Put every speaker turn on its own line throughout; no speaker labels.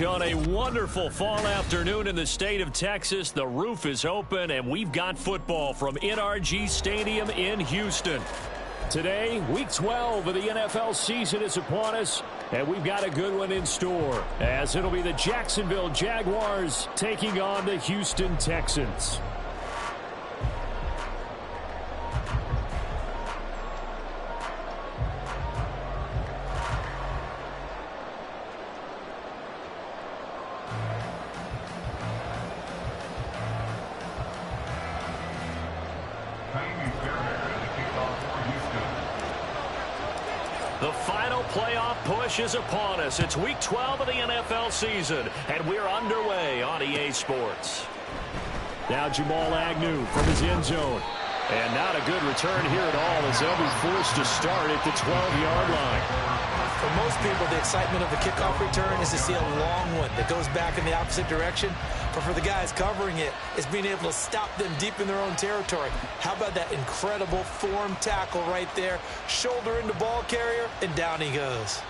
On a wonderful fall afternoon in the state of Texas, the roof is open, and we've got football from NRG Stadium in Houston. Today, Week 12 of the NFL season is upon us, and we've got a good one in store, as it'll be the Jacksonville Jaguars taking on the Houston Texans. The final playoff push is upon us. It's Week 12 of the NFL season, and we're underway on EA Sports. Now Jamal Agnew from his end zone. And not a good return here at all, as they'll be forced to start at the 12-yard line.
For most people, the excitement of the kickoff return is to see a long one that goes back in the opposite direction. But for the guys covering it, it's being able to stop them deep in their own territory. How about that incredible form tackle right there? Shoulder into ball carrier, and down he goes.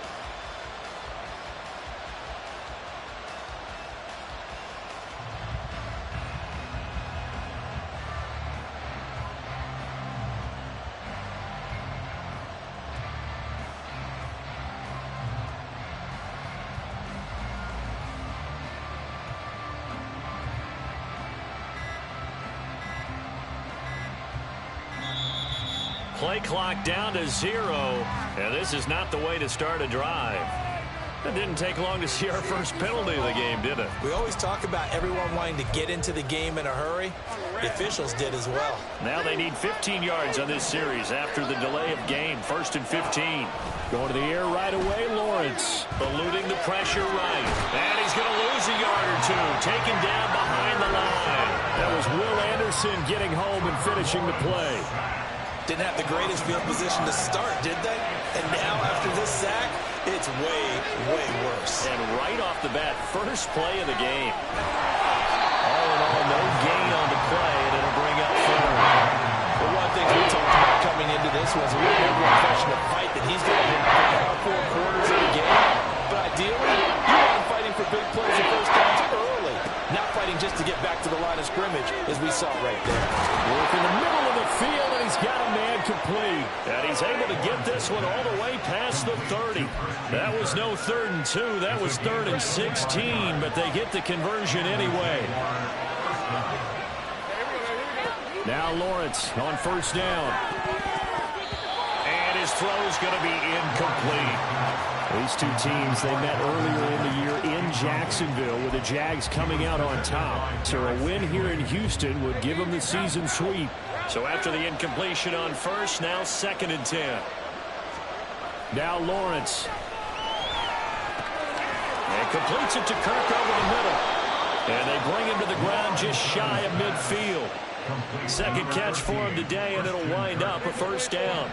Play clock down to 0, and this is not the way to start a drive. It didn't take long to see our first penalty of the game, did it?
We always talk about everyone wanting to get into the game in a hurry. The officials did as well.
Now they need 15 yards on this series after the delay of game. 1st and 15. Going to the air right away, Lawrence. Eluding the pressure right. And he's going to lose a yard or two. Taken down behind the line. That was Will Anderson getting home and finishing the play.
Didn't have the greatest field position to start, did they? And now after this sack, it's way, way worse.
And right off the bat, first play of the game. All in all, no gain on the play, and it'll bring up third.
The one thing we talked about coming into this was a really good impression of fight that he's going to win all 4 quarters of the game. But ideally, you want him fighting for big plays and first downs early, not fighting just to get back to the line of scrimmage, as we saw right there.
Work in the middle of the field, and he's got a man complete. And he's able to get this one all the way past the 30. That was no 3rd and 2. That was 3rd and 16, but they get the conversion anyway. Now Lawrence on first down. And his throw is going to be incomplete. These two teams, they met earlier in the year in Jacksonville with the Jags coming out on top. So a win here in Houston would give them the season sweep. So after the incompletion on first, now 2nd and 10. Now Lawrence. And completes it to Kirk over the middle. And they bring him to the ground just shy of midfield. Second catch for him today, and it'll wind up a first down.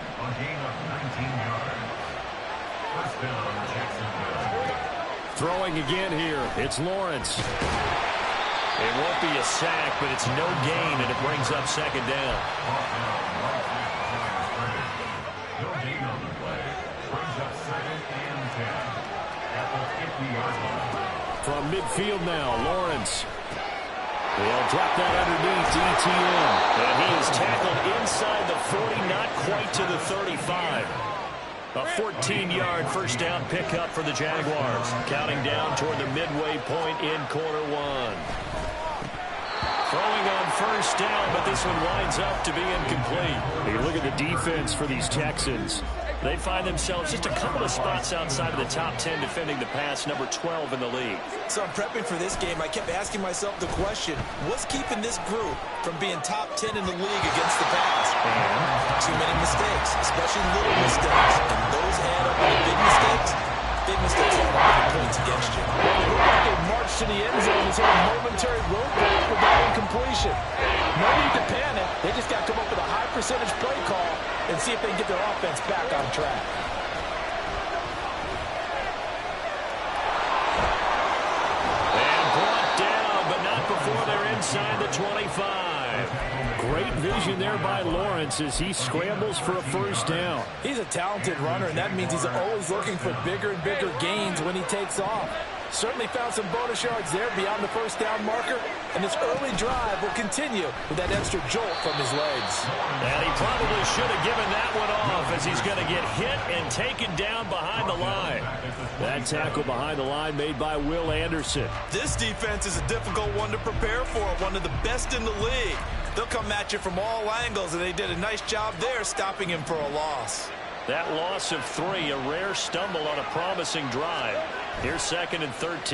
Throwing again here, it's Lawrence. It won't be a sack, but it's no gain, and it brings up 2nd down. From midfield now, Lawrence. They'll drop that underneath ETN. And he is tackled inside the 40, not quite to the 35. A 14-yard first down pickup for the Jaguars. Counting down toward the midway point in quarter 1. Throwing on first down, but this one winds up to be incomplete. Hey, look at the defense for these Texans. They find themselves just a couple of spots outside of the top 10 defending the pass, number 12 in the league.
So I'm prepping for this game. I kept asking myself the question, what's keeping this group from being top 10 in the league against the pass? And too many mistakes, especially little mistakes. And those add up to big mistakes. Big mistakes add up to points against you.
Well, it looked like they marched to the end zone and hit a momentary roadblock with that incompletion. No need to panic. They just got to come up with a high percentage play call and see if they can get their offense back on track.
And brought down, but not before they're inside the 25. Great vision there by Lawrence as he scrambles for a first down.
He's a talented runner, and that means he's always looking for bigger and bigger gains when he takes off. Certainly found some bonus yards there beyond the first down marker, and this early drive will continue with that extra jolt from his legs.
And he probably should have given that one off, as he's going to get hit and taken down behind the line. That tackle behind the line made by Will Anderson.
This defense is a difficult one to prepare for, one of the best in the league. They'll come at you from all angles, and they did a nice job there stopping him for a loss.
That loss of 3, a rare stumble on a promising drive. Here's 2nd and 13. A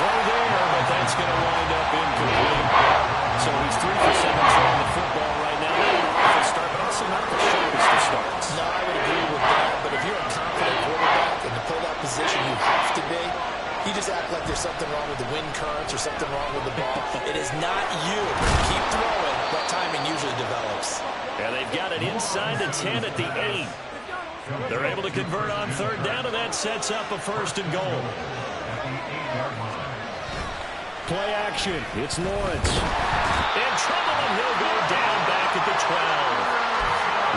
throw there, but that's going to wind up incomplete. So he's 3 for 7 throwing the football right now. Not an awful start, but also not the sharpest of starts.
No, I would agree with that, but if you're a confident quarterback and to play that position you have to be, you just act like there's something wrong with the wind currents or something wrong with the ball. It is not you. Keep throwing, but timing usually develops.
And they've got it inside the 10 at the 8. They're able to convert on 3rd down, and that sets up a 1st and goal. Play action. It's Lawrence. In trouble, and he'll go down back at the 12.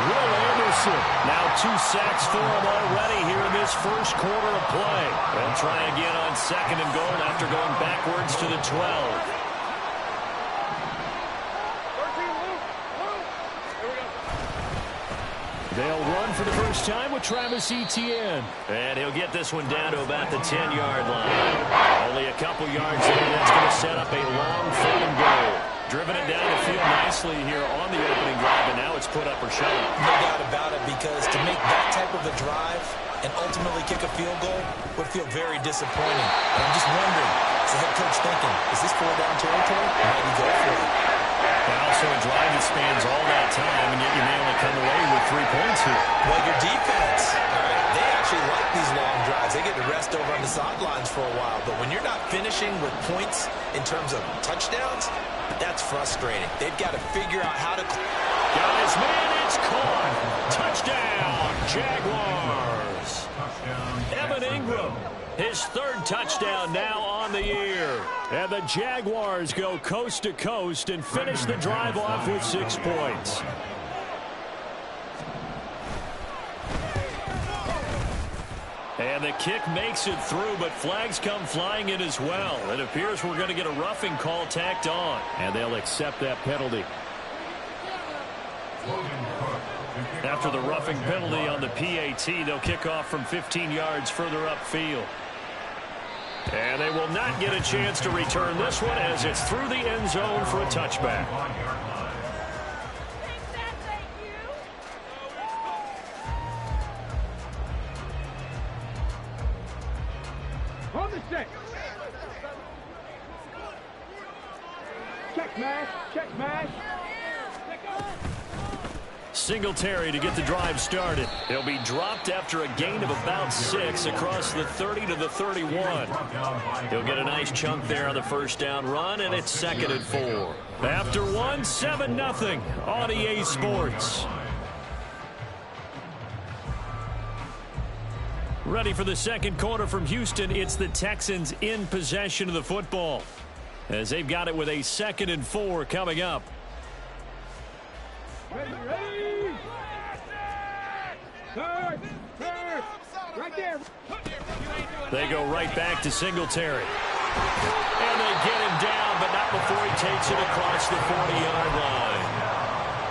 Will Anderson. Now 2 sacks for him already here in this first quarter of play. They'll try again on 2nd and goal after going backwards to the 12. They'll run for the first time with Travis Etienne. And he'll get this one down to about the 10-yard line. Only a couple yards there. That's going to set up a long 3rd and goal. Driven it down the field nicely here on the opening drive, and now it's put up or shut up.
No doubt about it, because to make that type of a drive and ultimately kick a field goal would feel very disappointing. And I'm just wondering, is the head coach thinking, is this 4-down territory? Or might he go for it?
And also a drive that spans all that time, and yet you may only come away with 3 points here.
Well, your defense, they actually like these long drives. They get to rest over on the sidelines for a while. But when you're not finishing with points in terms of touchdowns, that's frustrating. They've got to figure out how to...
Got his man, it's caught. Touchdown, Jaguars. Evan Ingram, his 3rd touchdown now on the year. And the Jaguars go coast to coast and finish the drive off with 6 points. And the kick makes it through, but flags come flying in as well. It appears we're going to get a roughing call tacked on, and they'll accept that penalty. After the roughing penalty on the PAT, they'll kick off from 15 yards further upfield. And they will not get a chance to return this one, as it's through the end zone for a touchback.
On the 6. Check mash. Check mash.
Singletary to get the drive started. He'll be dropped after a gain of about 6 across the 30 to the 31. He'll get a nice chunk there on the first down run, and it's 2nd and 4. After 1, 7-0 on EA Sports. Ready for the second quarter from Houston. It's the Texans in possession of the football, as they've got it with a 2nd and 4 coming up.
Ready. Third. Right there.
They go right back to Singletary. And they get him down, but not before he takes it across the 40-yard line.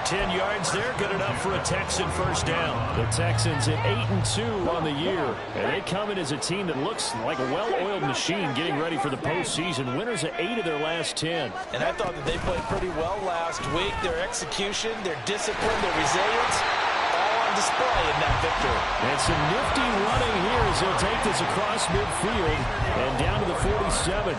10 yards there, good enough for a Texan first down. The Texans at 8-2 on the year, and they come in as a team that looks like a well-oiled machine getting ready for the postseason. Winners at 8 of their last 10.
And I thought that they played pretty well last week. Their execution, their discipline, their resilience, all on display in that victory.
And some nifty running here as they'll take this across midfield and down to the 47.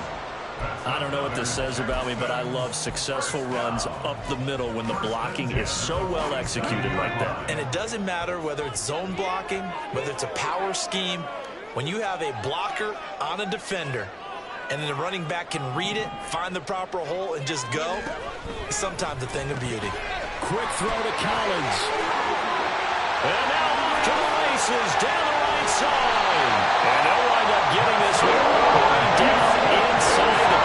I don't know what this says about me, but I love successful runs up the middle when the blocking is so well executed like that.
And it doesn't matter whether it's zone blocking, whether it's a power scheme. When you have a blocker on a defender and then the running back can read it, find the proper hole, and just go, it's sometimes a thing of beauty.
Quick throw to Collins. And now off to the races down the right side. And they'll wind up getting this one all the way down inside the